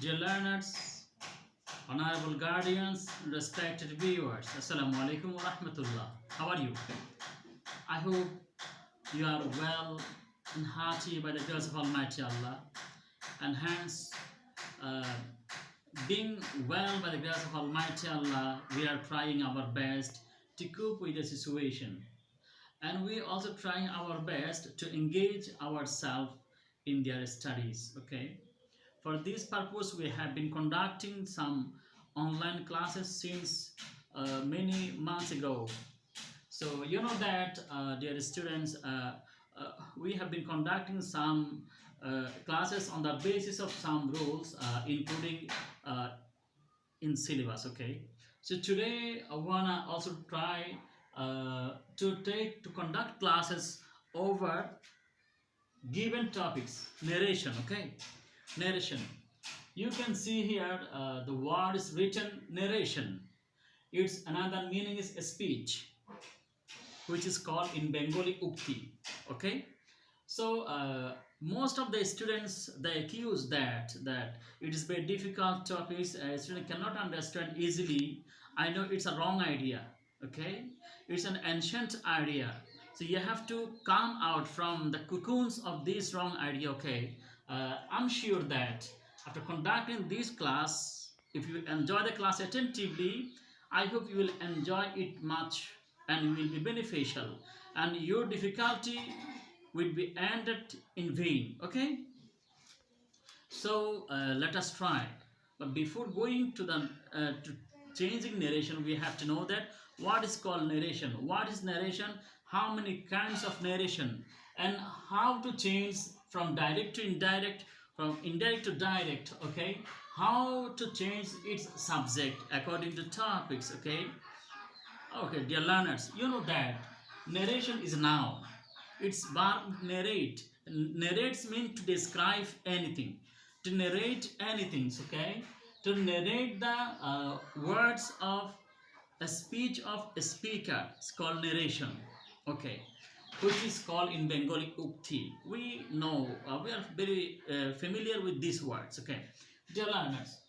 Dear learners, honorable guardians, respected viewers, Assalamu alaikum wa rahmatullah. How are you? I hope you are well and hearty by the grace of Almighty Allah, and hence, uh, being well by the grace of Almighty Allah, we are trying our best to cope with the situation, and we also trying our best to engage ourselves in their studies. Okay, for this purpose, we have been conducting some online classes since many months ago. So you know that, dear students, we have been conducting some classes on the basis of some rules, including uh, in syllabus. Okay. So today I wanna also try to conduct classes over given topics. Narration. Okay. Narration. You can see here the word is written narration. Its another meaning is speech, which is called in Bengali ukti. Okay. So most of the students, they accuse that it is very difficult topics. A student cannot understand easily. I know it's a wrong idea. Okay, it's an ancient idea. So you have to come out from the cocoons of this wrong idea. Okay, I'm sure that after conducting this class, if you enjoy the class attentively, I hope you will enjoy it much and will be beneficial, and your difficulty will be ended in vain. Okay, so let us try. But before going to the to changing narration, we have to know that what is called narration, what is narration, how many kinds of narration, and how to change from direct to indirect, from indirect to direct. Okay, how to change its subject according to topics. Okay. Okay, dear learners, you know that narration is a noun. It's verb narrate. Narrates means to describe anything, to narrate anything. Okay, to narrate the words of a speech of a speaker. It's called narration. Okay, which is called in Bengali ukti. We know, we are very familiar with these words. Okay, dear learners,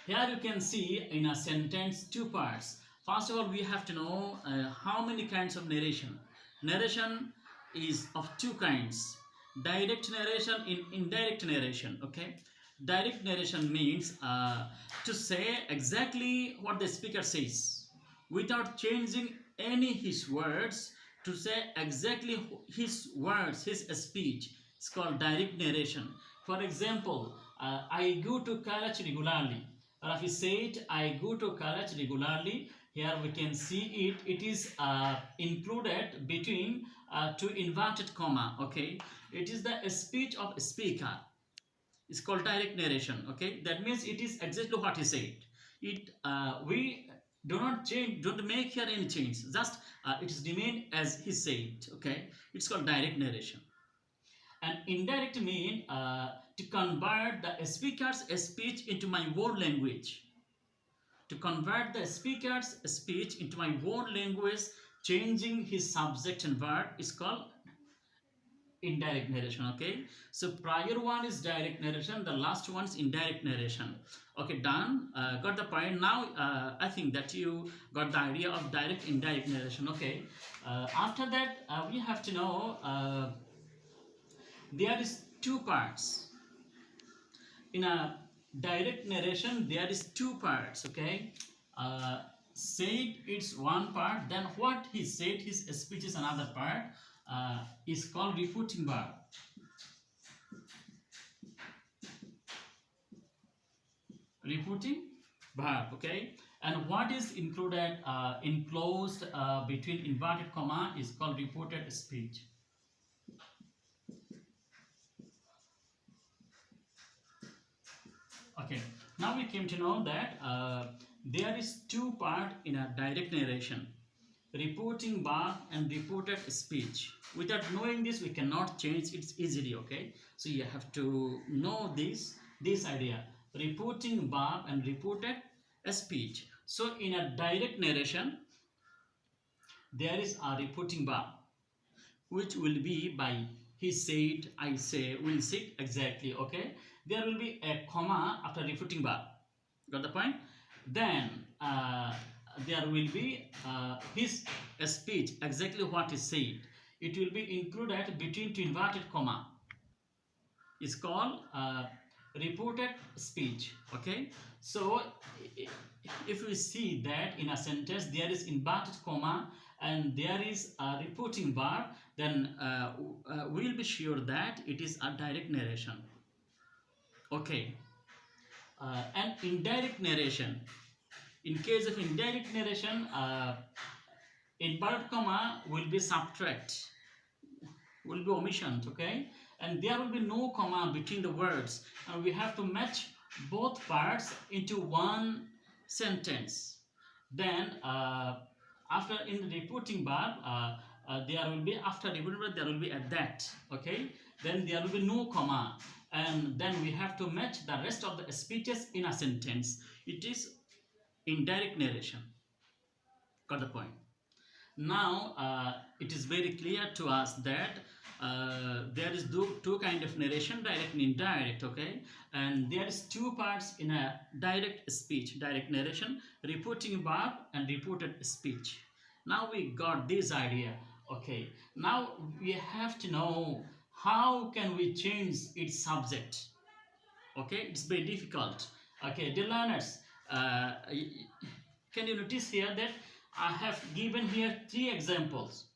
here you can see in a sentence two parts. First of all, we have to know how many kinds of narration. Narration is of two kinds: direct narration and indirect narration. Okay, direct narration means to say exactly what the speaker says without changing any his words. To say exactly his words, his speech, it's called direct narration. For example, I go to college regularly. Rafi said, I go to college regularly. Here we can see it. It is included between two inverted comma. Okay, it is the speech of a speaker. It's called direct narration. Okay, that means it is exactly what he said. It we do not change, don't make here any change. Just it is remain as he said. Okay, it's called direct narration. And indirect mean to convert the speaker's speech into my own language. To convert the speaker's speech into my own language, changing his subject and verb, is called indirect narration. Okay, so prior one is direct narration, the last one is indirect narration. Okay, done. Got the point. Now I think that you got the idea of direct indirect narration. Okay, after that we have to know there is two parts in a direct narration. There is two parts. Okay, said it's one part, then what he said, his speech, is another part, is called refuting verb. Refuting verb. Okay, and what is included enclosed between inverted comma is called refuted speech. Okay, now we came to know that there is two part in a direct narration: reporting verb and reported speech. Without knowing this, we cannot change it easily. Okay, so you have to know this idea: reporting verb and reported speech. So in a direct narration, there is a reporting verb, which will be by he said, I say, will sit, exactly, okay. There will be a comma after refuting verb. Got the point? Then there will be his speech, exactly what he said. It will be included between two inverted comma. Is called reported speech, okay. So if we see that in a sentence there is inverted comma and there is a reporting verb, then we will be sure that it is a direct narration, okay. And indirect narration, in case of indirect narration, inverted comma will be subtract, will be omissions, okay, and there will be no comma between the words, and we have to match both parts into one sentence. Then after in the reporting verb, there will be, after reporting verb there will be at that, okay, then there will be no comma, and then we have to match the rest of the speeches in a sentence. It is indirect narration. Got the point? Now it is very clear to us that there is two kind of narration, direct and indirect, okay, and there is two parts in a direct speech, direct narration, reporting verb and reported speech. Now we got this idea, okay. Now we have to know how can we change its subject, okay. It's very difficult, okay. Dear learners, can you notice here that I have given here three examples,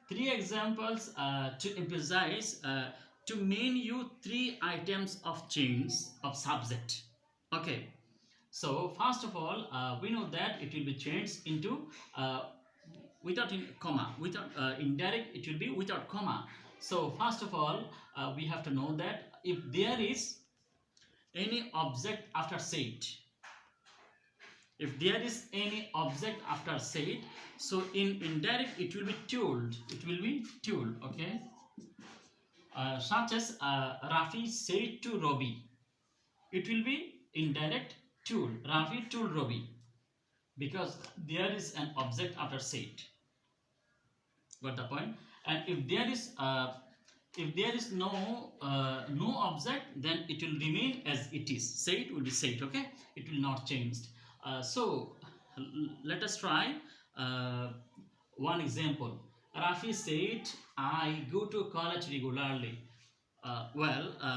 to emphasize, to mean you three items of change of subject, okay. So first of all, we know that it will be changed into without comma, without indirect, it will be without comma. So first of all, we have to know that if there is any object after said, if there is any object after said, so in indirect it will be told, okay. Such as Rafi said to Robbie, it will be indirect told, Rafi told Robbie, because there is an object after said. Got the point? And if there is no object, then it will remain as it is, said will be said, okay, it will not change. So let us try one example. Rafi said, I go to college regularly.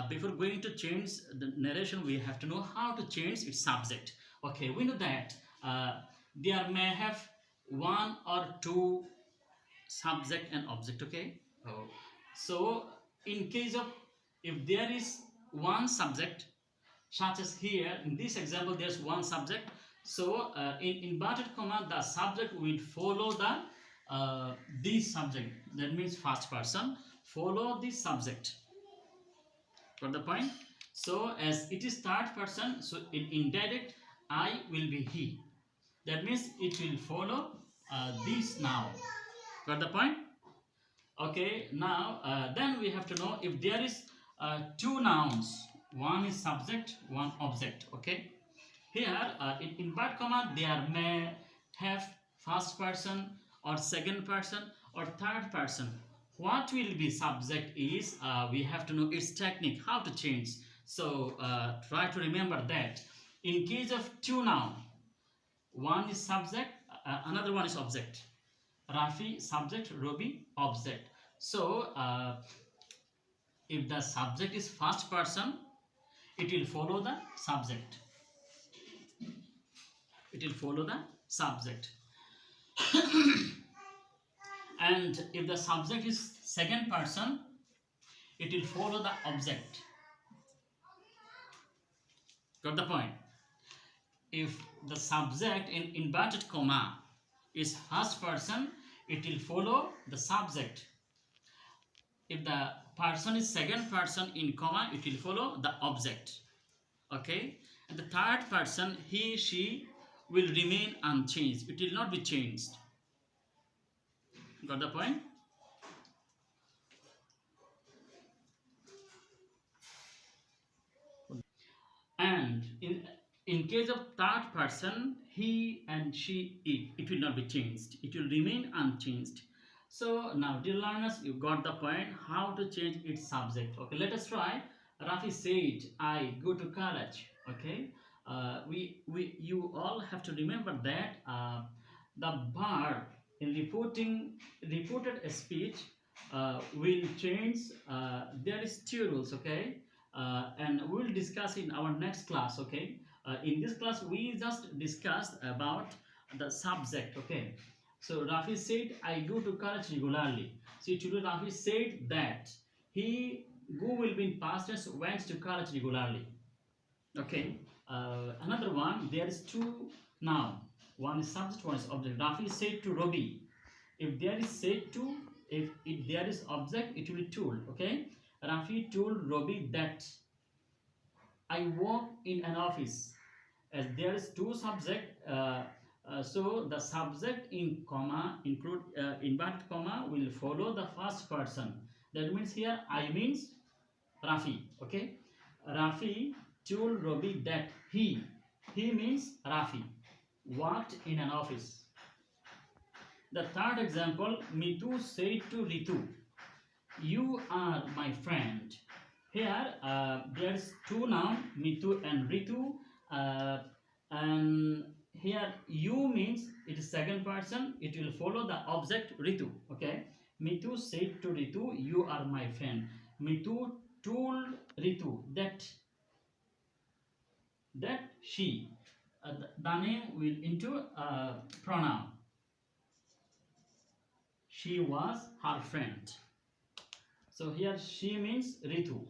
Before going to change the narration, we have to know how to change its subject. Okay, we know that there may have one or two subject and object, okay. So in case of, if there is one subject, such as here in this example there's one subject, so in inverted comma the subject will follow the this subject, that means first person follow this subject. Got the point? So as it is third person, so in indirect I will be he, that means it will follow this noun. Got the point? Okay, now then we have to know if there is two nouns, one is subject, one object, okay. Here in inverted comma there may have first person or second person or third person. What will be subject is, we have to know its technique, how to change. So try to remember that in case of two noun, one is subject, another one is object. Rafi subject, Robi object. So if the subject is first person, it will follow the subject. It will follow the subject. And if the subject is second person, it will follow the object. Got the point? If the subject in inverted comma is first person, it will follow the subject. If the person is second person in comma, it will follow the object, okay. And the third person, he she will remain unchanged, it will not be changed. Got the point? And in case of third person, he and she it will not be changed, it will remain unchanged. So now, dear learners, you got the point how to change its subject. Okay, let us try. Rafi said, "I go to college." Okay, you all have to remember that the verb in reported a speech will change. There is two rules. Okay, and we will discuss in our next class. Okay, in this class we just discussed about the subject. Okay, so Rafi said, "I go to college regularly." See, today Rafi said that he go will be in past tense went to college regularly. Okay. Another one, there is two noun. One is subject, one is object. Rafi said to Robi. If there is said to, if there is object, it will be told. Okay. Rafi told Robi that I work in an office. As there is two subject, so the subject in comma include inverted comma will follow the first person. That means here I means Rafi. Okay, Rafi told Robi that he means Rafi worked in an office. The third example, Mitu said to Ritu, "You are my friend." Here, there's two nouns, Mitu and Ritu, uh, and here you means it is second person. It will follow the object Ritu. Okay, Mitu said to Ritu, "You are my friend." Mitu told Ritu that she. The name will into pronoun. She was her friend. So here she means Ritu.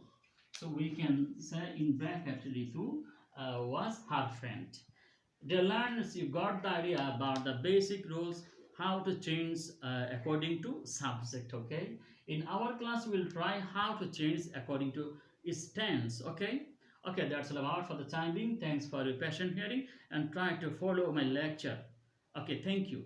So we can say in bracket Ritu was her friend. Dear learners, you got the idea about the basic rules how to change according to subject. Okay. In our class, we'll try how to change according to its tense. Okay. Okay, that's all about for the time being. Thanks for your patient hearing and try to follow my lecture. Okay, thank you.